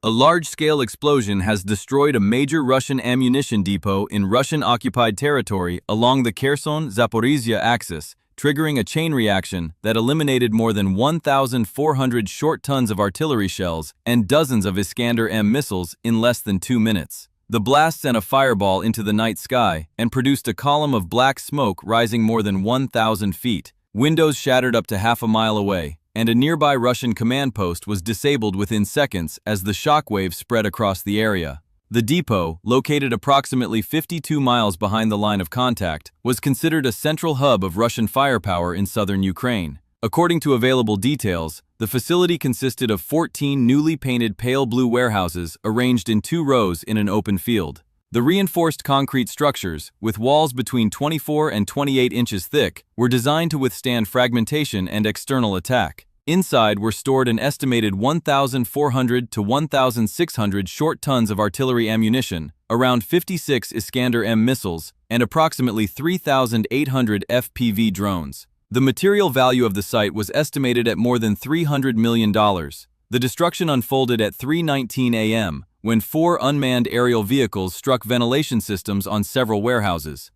A large-scale explosion has destroyed a major Russian ammunition depot in Russian-occupied territory along the Kherson-Zaporizhia axis, triggering a chain reaction that eliminated more than 1,400 short tons of artillery shells and dozens of Iskander-M missiles in less than 2 minutes. The blast sent a fireball into the night sky and produced a column of black smoke rising more than 1,000 feet. Windows shattered up to half a mile away, and a nearby Russian command post was disabled within seconds as the shockwave spread across the area. The depot, located approximately 52 miles behind the line of contact, was considered a central hub of Russian firepower in southern Ukraine. According to available details, the facility consisted of 14 newly painted pale blue warehouses arranged in 2 rows in an open field. The reinforced concrete structures, with walls between 24 and 28 inches thick, were designed to withstand fragmentation and external attack. Inside were stored an estimated 1,400 to 1,600 short tons of artillery ammunition, around 56 Iskander-M missiles, and approximately 3,800 FPV drones. The material value of the site was estimated at more than $300 million. The destruction unfolded at 3:19 a.m., when 4 unmanned aerial vehicles struck ventilation systems on several warehouses.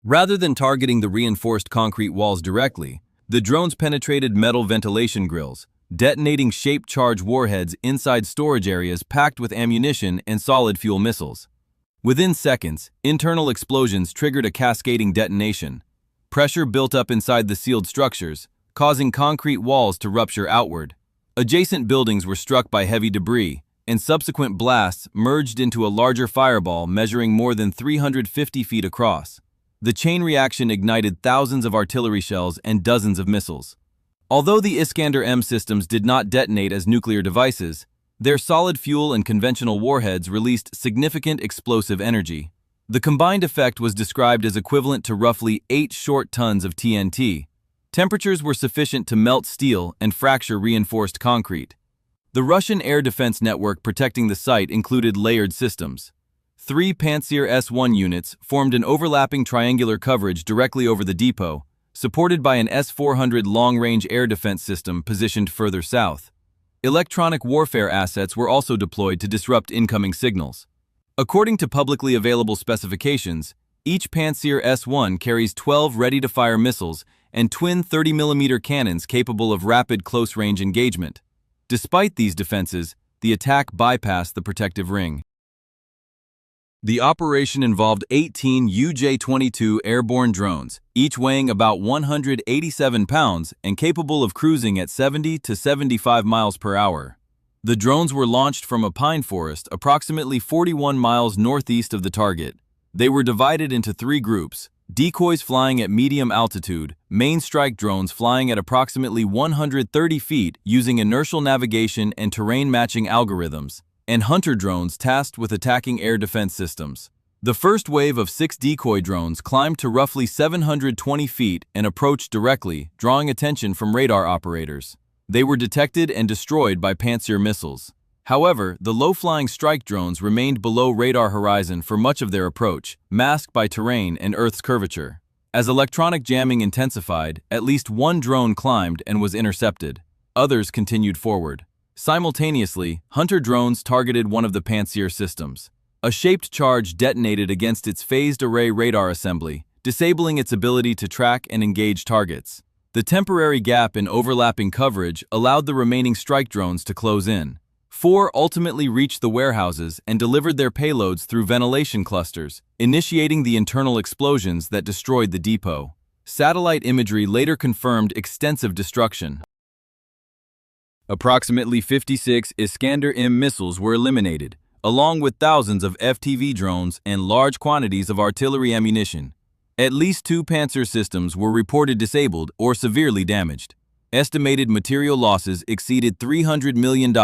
Rather than targeting the reinforced concrete walls directly, the drones penetrated metal ventilation grills, detonating shaped charge warheads inside storage areas packed with ammunition and solid fuel missiles. Within seconds, internal explosions triggered a cascading detonation. Pressure built up inside the sealed structures, causing concrete walls to rupture outward. Adjacent buildings were struck by heavy debris, and subsequent blasts merged into a larger fireball measuring more than 350 feet across. The chain reaction ignited thousands of artillery shells and dozens of missiles. Although the Iskander-M systems did not detonate as nuclear devices, their solid fuel and conventional warheads released significant explosive energy. The combined effect was described as equivalent to roughly 8 short tons of TNT. Temperatures were sufficient to melt steel and fracture reinforced concrete. The Russian air defense network protecting the site included layered systems. 3 Pantsir S-1 units formed an overlapping triangular coverage directly over the depot, supported by an S-400 long-range air defense system positioned further south. Electronic warfare assets were also deployed to disrupt incoming signals. According to publicly available specifications, each Pantsir S-1 carries 12 ready-to-fire missiles and twin 30mm cannons capable of rapid close-range engagement. Despite these defenses, the attack bypassed the protective ring. The operation involved 18 UJ-22 airborne drones, each weighing about 187 pounds and capable of cruising at 70 to 75 miles per hour. The drones were launched from a pine forest approximately 41 miles northeast of the target. They were divided into 3 groups: decoys flying at medium altitude, main strike drones flying at approximately 130 feet using inertial navigation and terrain-matching algorithms, and hunter drones tasked with attacking air defense systems. The first wave of 6 decoy drones climbed to roughly 720 feet and approached directly, drawing attention from radar operators. They were detected and destroyed by Pantsir missiles. However, the low-flying strike drones remained below radar horizon for much of their approach, masked by terrain and Earth's curvature. As electronic jamming intensified, at least 1 drone climbed and was intercepted. Others continued forward. Simultaneously, hunter drones targeted one of the Pantsir systems. A shaped charge detonated against its phased array radar assembly, disabling its ability to track and engage targets. The temporary gap in overlapping coverage allowed the remaining strike drones to close in. 4 ultimately reached the warehouses and delivered their payloads through ventilation clusters, initiating the internal explosions that destroyed the depot. Satellite imagery later confirmed extensive destruction. Approximately 56 Iskander-M missiles were eliminated, along with thousands of FPV drones and large quantities of artillery ammunition. At least 2 Pantsir systems were reported disabled or severely damaged. Estimated material losses exceeded $300 million.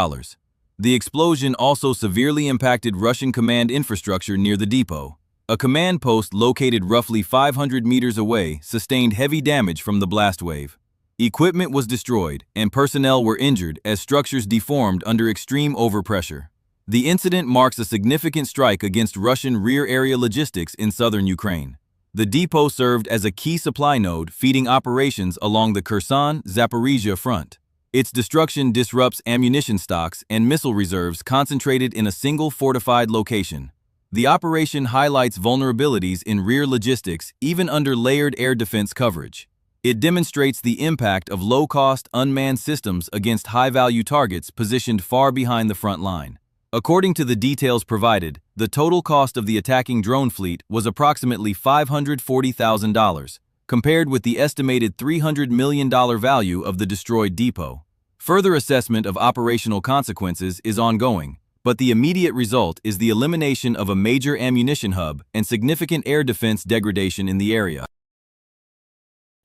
The explosion also severely impacted Russian command infrastructure near the depot. A command post located roughly 500 meters away sustained heavy damage from the blast wave. Equipment was destroyed and personnel were injured as structures deformed under extreme overpressure. The incident marks a significant strike against Russian rear-area logistics in southern Ukraine. The depot served as a key supply node feeding operations along the Kherson-Zaporizhia front. Its destruction disrupts ammunition stocks and missile reserves concentrated in a single fortified location. The operation highlights vulnerabilities in rear logistics even under layered air defense coverage. It demonstrates the impact of low-cost, unmanned systems against high-value targets positioned far behind the front line. According to the details provided, the total cost of the attacking drone fleet was approximately $540,000, compared with the estimated $300 million value of the destroyed depot. Further assessment of operational consequences is ongoing, but the immediate result is the elimination of a major ammunition hub and significant air defense degradation in the area.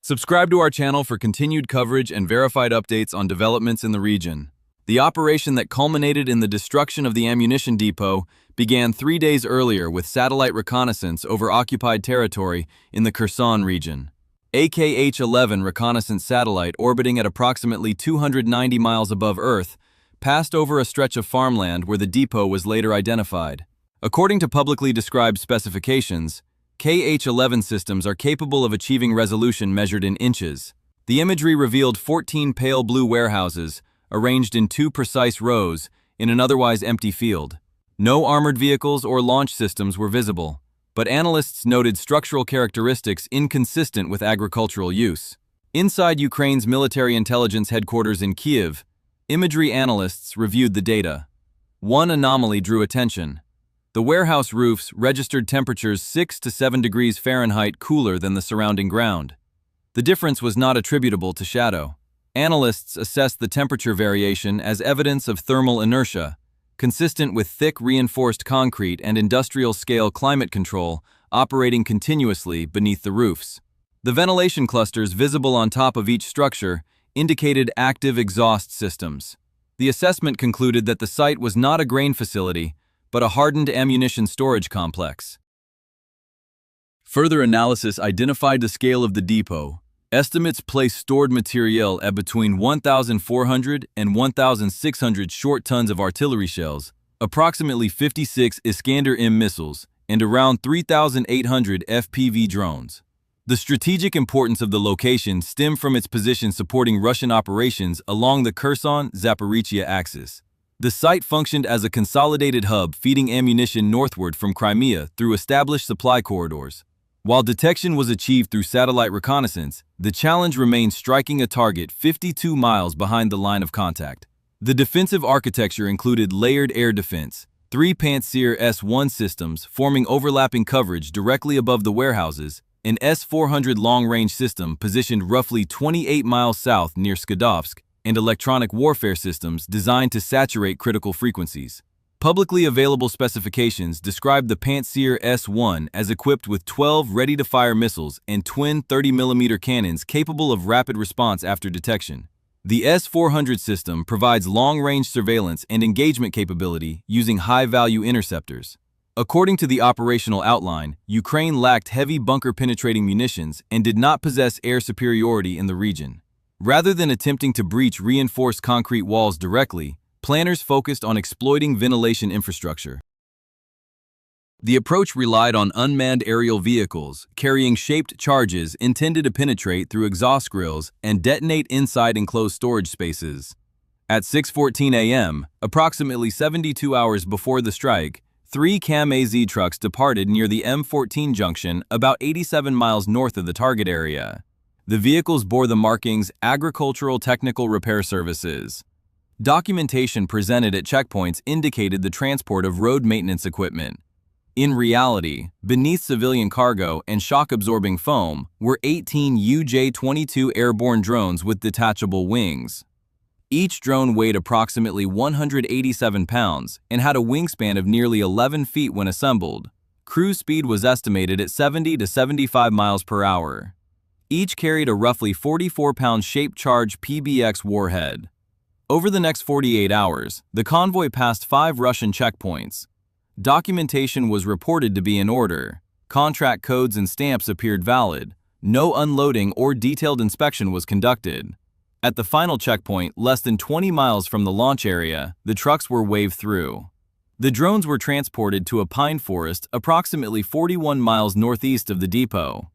Subscribe to our channel for continued coverage and verified updates on developments in the region. The operation that culminated in the destruction of the ammunition depot began 3 days earlier with satellite reconnaissance over occupied territory in the Kherson region. A KH-11 reconnaissance satellite orbiting at approximately 290 miles above Earth passed over a stretch of farmland where the depot was later identified. According to publicly described specifications, KH-11 systems are capable of achieving resolution measured in inches. The imagery revealed 14 pale blue warehouses arranged in 2 precise rows in an otherwise empty field. No armored vehicles or launch systems were visible, but analysts noted structural characteristics inconsistent with agricultural use. Inside Ukraine's military intelligence headquarters in Kyiv, imagery analysts reviewed the data. One anomaly drew attention. The warehouse roofs registered temperatures 6 to 7 degrees Fahrenheit cooler than the surrounding ground. The difference was not attributable to shadow. Analysts assessed the temperature variation as evidence of thermal inertia, consistent with thick reinforced concrete and industrial-scale climate control operating continuously beneath the roofs. The ventilation clusters visible on top of each structure indicated active exhaust systems. The assessment concluded that the site was not a grain facility, but a hardened ammunition storage complex. Further analysis identified the scale of the depot. Estimates place stored materiel at between 1,400 and 1,600 short tons of artillery shells, approximately 56 Iskander-M missiles, and around 3,800 FPV drones. The strategic importance of the location stemmed from its position supporting Russian operations along the Kherson-Zaporizhia axis. The site functioned as a consolidated hub feeding ammunition northward from Crimea through established supply corridors. While detection was achieved through satellite reconnaissance, the challenge remained striking a target 52 miles behind the line of contact. The defensive architecture included layered air defense, 3 Pantsir S-1 systems forming overlapping coverage directly above the warehouses, an S-400 long-range system positioned roughly 28 miles south near Skadovsk, and electronic warfare systems designed to saturate critical frequencies. Publicly available specifications describe the Pantsir S-1 as equipped with 12 ready-to-fire missiles and twin 30mm cannons capable of rapid response after detection. The S-400 system provides long-range surveillance and engagement capability using high-value interceptors. According to the operational outline, Ukraine lacked heavy bunker-penetrating munitions and did not possess air superiority in the region. Rather than attempting to breach reinforced concrete walls directly, planners focused on exploiting ventilation infrastructure. The approach relied on unmanned aerial vehicles carrying shaped charges intended to penetrate through exhaust grills and detonate inside enclosed storage spaces. At 6:14 a.m., approximately 72 hours before the strike, 3 CAM-AZ trucks departed near the M14 junction about 87 miles north of the target area. The vehicles bore the markings Agricultural Technical Repair Services. Documentation presented at checkpoints indicated the transport of road maintenance equipment. In reality, beneath civilian cargo and shock-absorbing foam were 18 UJ-22 airborne drones with detachable wings. Each drone weighed approximately 187 pounds and had a wingspan of nearly 11 feet when assembled. Cruise speed was estimated at 70 to 75 miles per hour. Each carried a roughly 44-pound shape-charged PBX warhead. Over the next 48 hours, the convoy passed 5 Russian checkpoints. Documentation was reported to be in order. Contract codes and stamps appeared valid. No unloading or detailed inspection was conducted. At the final checkpoint, less than 20 miles from the launch area, the trucks were waved through. The drones were transported to a pine forest approximately 41 miles northeast of the depot.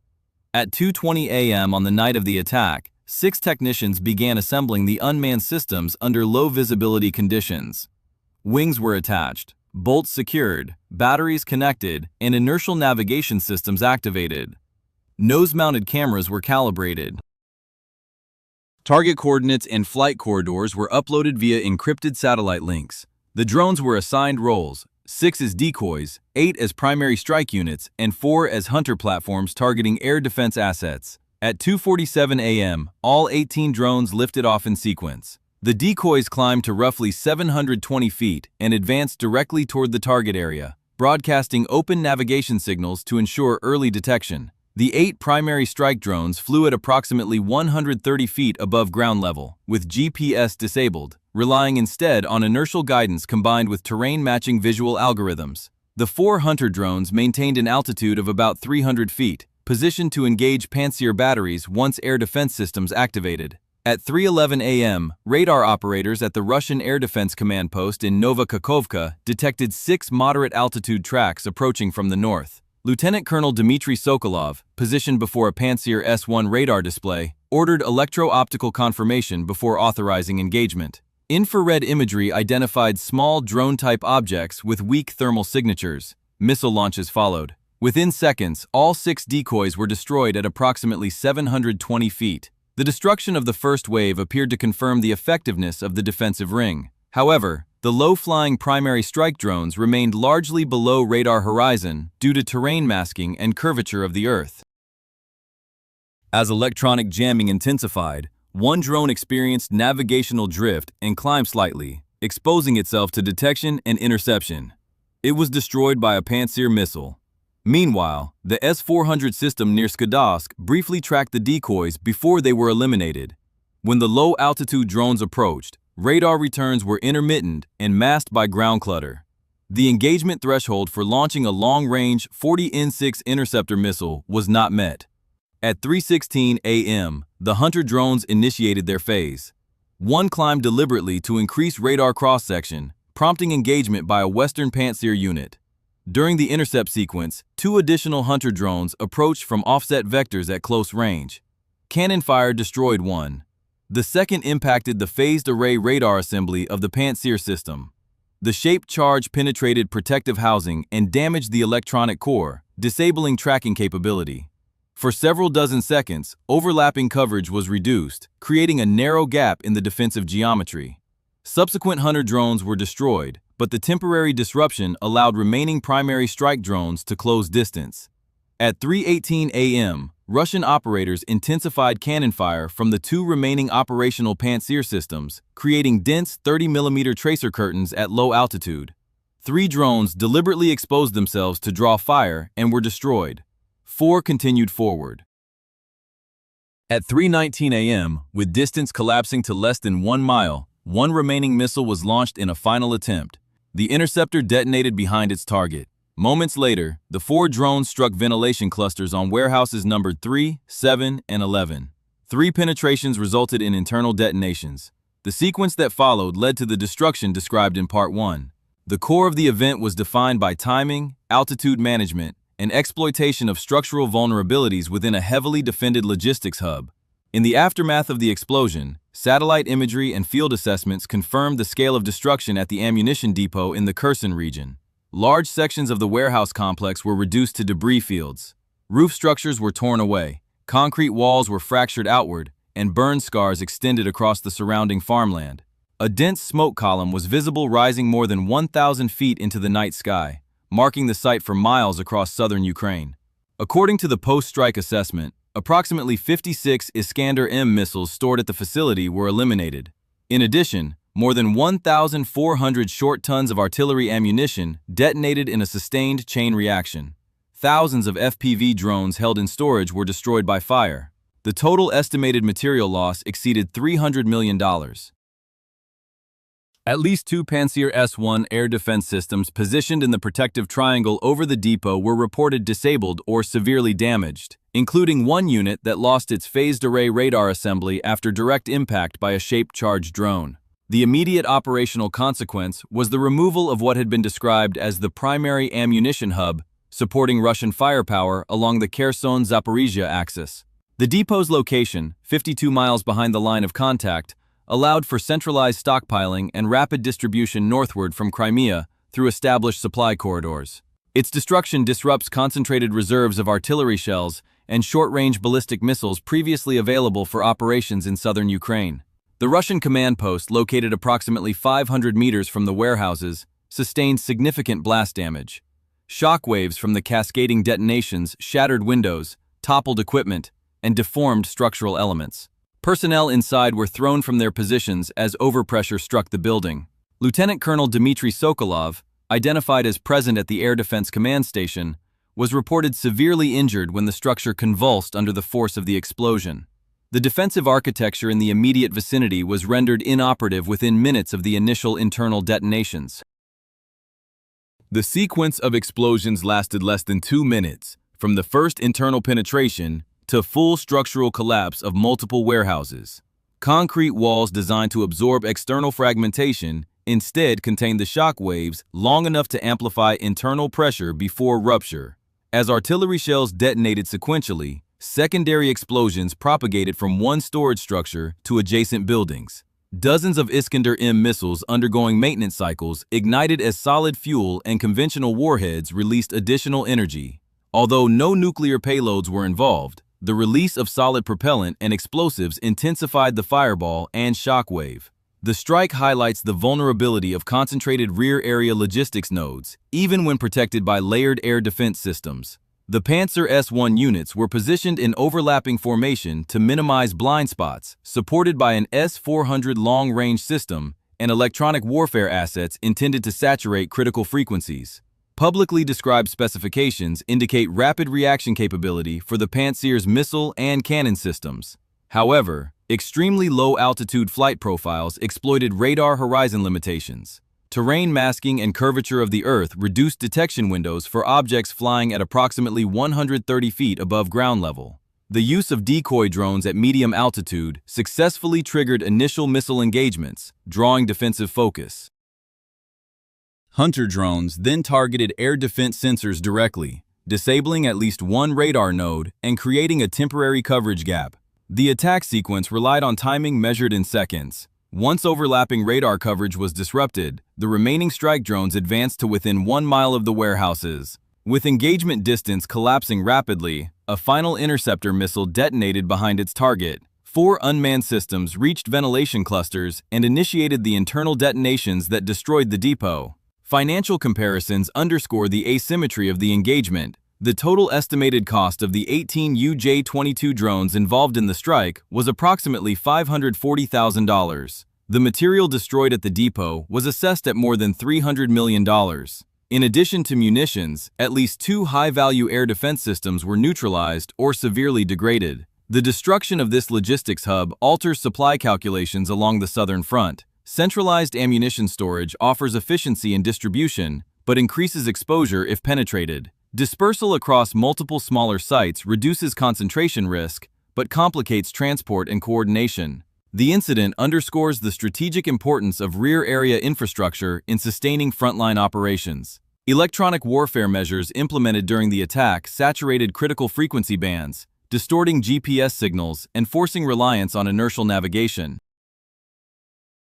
At 2:20 a.m. on the night of the attack, 6 technicians began assembling the unmanned systems under low-visibility conditions. Wings were attached, bolts secured, batteries connected, and inertial navigation systems activated. Nose-mounted cameras were calibrated. Target coordinates and flight corridors were uploaded via encrypted satellite links. The drones were assigned roles, 6 as decoys, 8 as primary strike units, and 4 as hunter platforms targeting air defense assets. At 2:47 a.m., all 18 drones lifted off in sequence. The decoys climbed to roughly 720 feet and advanced directly toward the target area, broadcasting open navigation signals to ensure early detection. The 8 primary strike drones flew at approximately 130 feet above ground level, with GPS disabled, relying instead on inertial guidance combined with terrain-matching visual algorithms. The 4 hunter drones maintained an altitude of about 300 feet, positioned to engage Pantsir batteries once air defense systems activated. At 3:11 a.m., radar operators at the Russian Air Defense Command Post in Nova Kakhovka detected 6 moderate-altitude tracks approaching from the north. Lieutenant Colonel Dmitry Sokolov, positioned before a Pantsir S-1 radar display, ordered electro-optical confirmation before authorizing engagement. Infrared imagery identified small drone-type objects with weak thermal signatures. Missile launches followed. Within seconds, all 6 decoys were destroyed at approximately 720 feet. The destruction of the first wave appeared to confirm the effectiveness of the defensive ring. However, the low-flying primary strike drones remained largely below radar horizon due to terrain masking and curvature of the Earth. As electronic jamming intensified, one drone experienced navigational drift and climbed slightly, exposing itself to detection and interception. It was destroyed by a Pantsir missile. Meanwhile, the S-400 system near Skadovsk briefly tracked the decoys before they were eliminated. When the low-altitude drones approached, radar returns were intermittent and masked by ground clutter. The engagement threshold for launching a long-range 40N6 interceptor missile was not met. At 3:16 a.m., the hunter drones initiated their phase. One climbed deliberately to increase radar cross-section, prompting engagement by a Western Pantsir unit. During the intercept sequence, 2 additional hunter drones approached from offset vectors at close range. Cannon fire destroyed one. The second impacted the phased array radar assembly of the Pantsir system. The shaped charge penetrated protective housing and damaged the electronic core, disabling tracking capability. For several dozen seconds, overlapping coverage was reduced, creating a narrow gap in the defensive geometry. Subsequent hunter drones were destroyed, but the temporary disruption allowed remaining primary strike drones to close distance. At 3:18 a.m., Russian operators intensified cannon fire from the 2 remaining operational Pantsir systems, creating dense 30mm tracer curtains at low altitude. 3 drones deliberately exposed themselves to draw fire and were destroyed. 4 continued forward. At 3:19 a.m., with distance collapsing to less than 1 mile, one remaining missile was launched in a final attempt. The interceptor detonated behind its target. Moments later, the 4 drones struck ventilation clusters on warehouses numbered 3, 7, and 11. 3 penetrations resulted in internal detonations. The sequence that followed led to the destruction described in Part 1. The core of the event was defined by timing, altitude management, and exploitation of structural vulnerabilities within a heavily defended logistics hub. In the aftermath of the explosion, satellite imagery and field assessments confirmed the scale of destruction at the ammunition depot in the Kherson region. Large sections of the warehouse complex were reduced to debris fields. Roof structures were torn away, concrete walls were fractured outward, and burn scars extended across the surrounding farmland. A dense smoke column was visible rising more than 1,000 feet into the night sky, marking the site for miles across southern Ukraine. According to the post-strike assessment, approximately 56 Iskander-M missiles stored at the facility were eliminated. In addition, more than 1,400 short tons of artillery ammunition detonated in a sustained chain reaction. Thousands of FPV drones held in storage were destroyed by fire. The total estimated material loss exceeded $300 million. At least 2 Pantsir S-1 air defense systems positioned in the protective triangle over the depot were reported disabled or severely damaged, including one unit that lost its phased array radar assembly after direct impact by a shaped-charged drone. The immediate operational consequence was the removal of what had been described as the primary ammunition hub supporting Russian firepower along the Kherson-Zaporizhia axis. The depot's location, 52 miles behind the line of contact, allowed for centralized stockpiling and rapid distribution northward from Crimea through established supply corridors. Its destruction disrupts concentrated reserves of artillery shells and short-range ballistic missiles previously available for operations in southern Ukraine. The Russian command post, located approximately 500 meters from the warehouses, sustained significant blast damage. Shock waves from the cascading detonations shattered windows, toppled equipment, and deformed structural elements. Personnel inside were thrown from their positions as overpressure struck the building. Lieutenant Colonel Dmitry Sokolov, identified as present at the Air Defense Command Station, was reported severely injured when the structure convulsed under the force of the explosion. The defensive architecture in the immediate vicinity was rendered inoperative within minutes of the initial internal detonations. The sequence of explosions lasted less than 2 minutes, from the first internal penetration to full structural collapse of multiple warehouses. Concrete walls designed to absorb external fragmentation instead contained the shock waves long enough to amplify internal pressure before rupture. As artillery shells detonated sequentially, secondary explosions propagated from one storage structure to adjacent buildings. Dozens of Iskander-M missiles undergoing maintenance cycles ignited as solid fuel, and conventional warheads released additional energy. Although no nuclear payloads were involved, the release of solid propellant and explosives intensified the fireball and shockwave. The strike highlights the vulnerability of concentrated rear-area logistics nodes, even when protected by layered air defense systems. The Panzer S-1 units were positioned in overlapping formation to minimize blind spots, supported by an S-400 long-range system and electronic warfare assets intended to saturate critical frequencies. Publicly described specifications indicate rapid reaction capability for the Panzer's missile and cannon systems. However, extremely low-altitude flight profiles exploited radar horizon limitations. Terrain masking and curvature of the Earth reduced detection windows for objects flying at approximately 130 feet above ground level. The use of decoy drones at medium altitude successfully triggered initial missile engagements, drawing defensive focus. Hunter drones then targeted air defense sensors directly, disabling at least one radar node and creating a temporary coverage gap. The attack sequence relied on timing measured in seconds. Once overlapping radar coverage was disrupted, the remaining strike drones advanced to within 1 mile of the warehouses. With engagement distance collapsing rapidly, a final interceptor missile detonated behind its target. 4 unmanned systems reached ventilation clusters and initiated the internal detonations that destroyed the depot. Financial comparisons underscore the asymmetry of the engagement. The total estimated cost of the 18 UJ-22 drones involved in the strike was approximately $540,000. The material destroyed at the depot was assessed at more than $300 million. In addition to munitions, at least 2 high-value air defense systems were neutralized or severely degraded. The destruction of this logistics hub alters supply calculations along the southern front. Centralized ammunition storage offers efficiency in distribution, but increases exposure if penetrated. Dispersal across multiple smaller sites reduces concentration risk, but complicates transport and coordination. The incident underscores the strategic importance of rear-area infrastructure in sustaining frontline operations. Electronic warfare measures implemented during the attack saturated critical frequency bands, distorting GPS signals and forcing reliance on inertial navigation.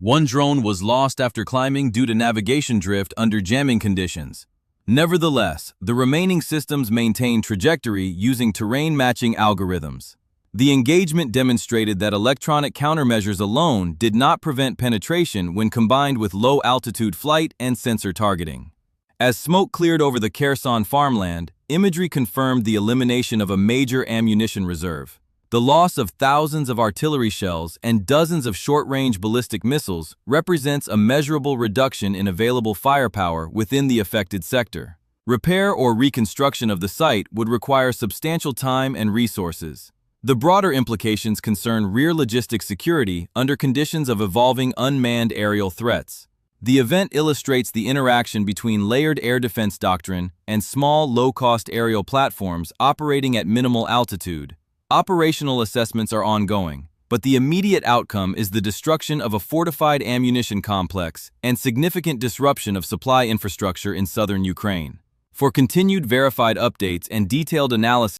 One drone was lost after climbing due to navigation drift under jamming conditions. Nevertheless, the remaining systems maintained trajectory using terrain-matching algorithms. The engagement demonstrated that electronic countermeasures alone did not prevent penetration when combined with low-altitude flight and sensor targeting. As smoke cleared over the Kherson farmland, imagery confirmed the elimination of a major ammunition reserve. The loss of thousands of artillery shells and dozens of short-range ballistic missiles represents a measurable reduction in available firepower within the affected sector. Repair or reconstruction of the site would require substantial time and resources. The broader implications concern rear logistics security under conditions of evolving unmanned aerial threats. The event illustrates the interaction between layered air defense doctrine and small, low-cost aerial platforms operating at minimal altitude. Operational assessments are ongoing, but the immediate outcome is the destruction of a fortified ammunition complex and significant disruption of supply infrastructure in southern Ukraine. For continued verified updates and detailed analysis